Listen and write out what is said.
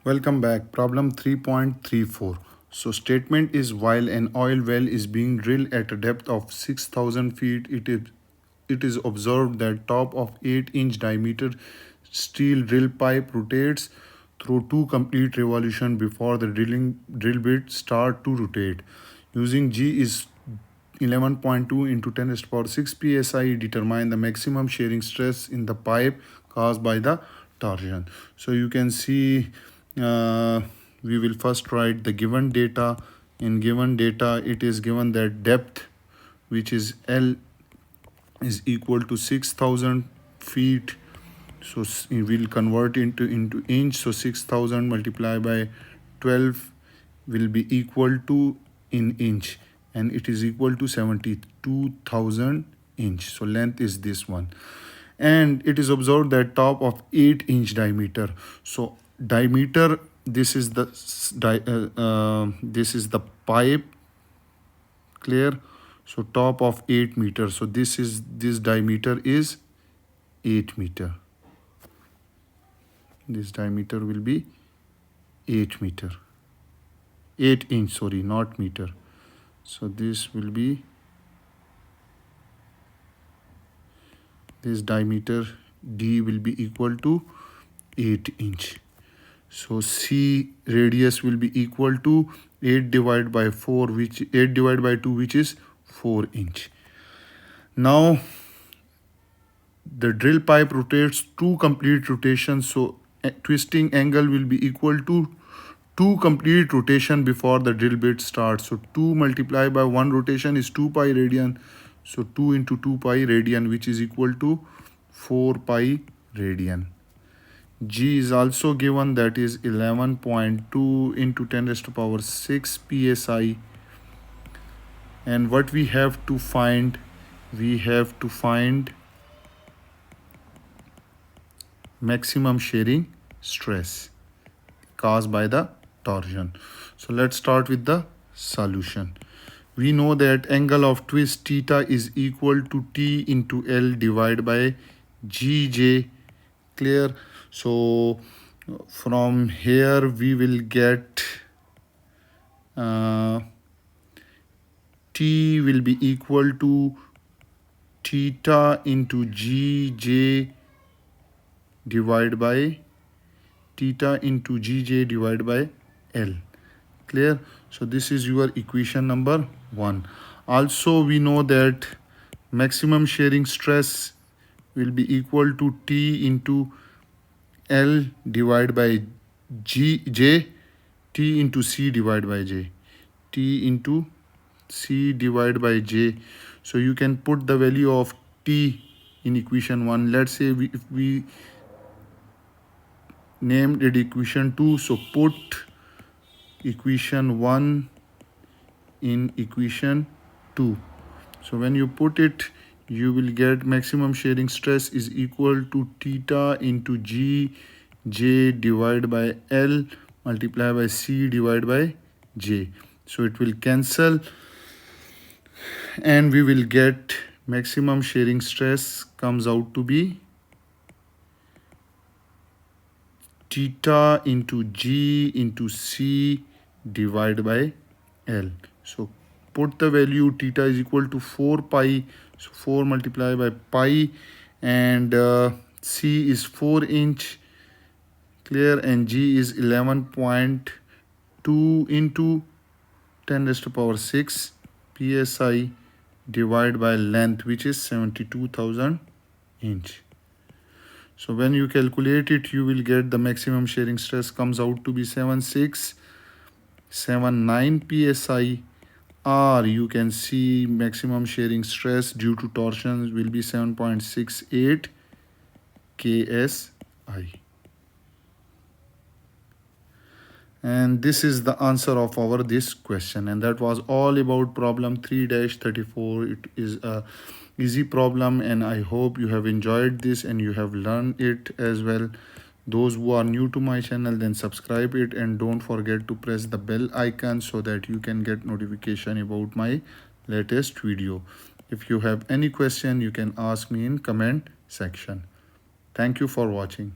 Welcome back. Problem 3.34. So statement is while an oil well is being drilled at a depth of 6,000 feet, it is observed that top of 8-inch diameter steel drill pipe rotates through two complete revolution before the drill bit start to rotate. Using G is 11.2 into 10 raised to power 6 psi, determine the maximum shearing stress in the pipe caused by the torsion. So you can see we will first write the given data. In given data, it is given that depth, which is L, is equal to 6,000 feet. So we'll convert into inch. So 6,000 multiplied by 12 will be equal to in inch, and it is equal to 72,000 inch. So length is this one, and it is observed that top of 8-inch diameter. So diameter, this is the pipe, clear. So top of 8 meters. So this diameter is 8 meter. This diameter will be 8 meter. 8 inch, sorry, not meter. So this will be, this diameter D will be equal to 8 inch. So C radius will be equal to 8 divided by 4, which 8 divided by 2, which is 4 inch. Now the drill pipe rotates 2 complete rotations. So twisting angle will be equal to 2 complete rotation before the drill bit starts. So 2 multiplied by 1 rotation is 2 pi radian. So 2 into 2 pi radian, which is equal to 4 pi radian. G is also given, that is 11.2 into 10 raised to power 6 psi. And what we have to find, we have to find maximum shearing stress caused by the torsion. So let's start with the solution. We know that angle of twist theta is equal to T into L divided by GJ, clear. So from here we will get T will be equal to theta into GJ divided by theta into GJ divided by L, clear. So this is your equation number 1. Also we know that maximum shearing stress will be equal to T into L divided by J, T into C divided by J, T into C divided by J. So you can put the value of T in equation 1. Let's say if we named it equation 2, so put equation 1 in equation 2. So when you put it, you will get maximum shearing stress is equal to theta into GJ divided by L multiplied by C divided by J. So it will cancel, and we will get maximum shearing stress comes out to be theta into G into C divided by L. So put the value, theta is equal to 4 pi. So 4 multiplied by pi, and C is 4 inch, clear, and G is 11.2 into 10 raised to power 6 psi divided by length, which is 72,000 inch. So when you calculate it, you will get the maximum shearing stress comes out to be 7679 psi, or you can see maximum shearing stress due to torsions will be 7.68 KSI. And this is the answer of our this question, and that was all about problem 3-34. It is a easy problem, and I hope you have enjoyed this and you have learned it as well. Those who are new to my channel, then subscribe it, and don't forget to press the bell icon so that you can get notification about my latest video. If you have any question, you can ask me in comment section. Thank you for watching.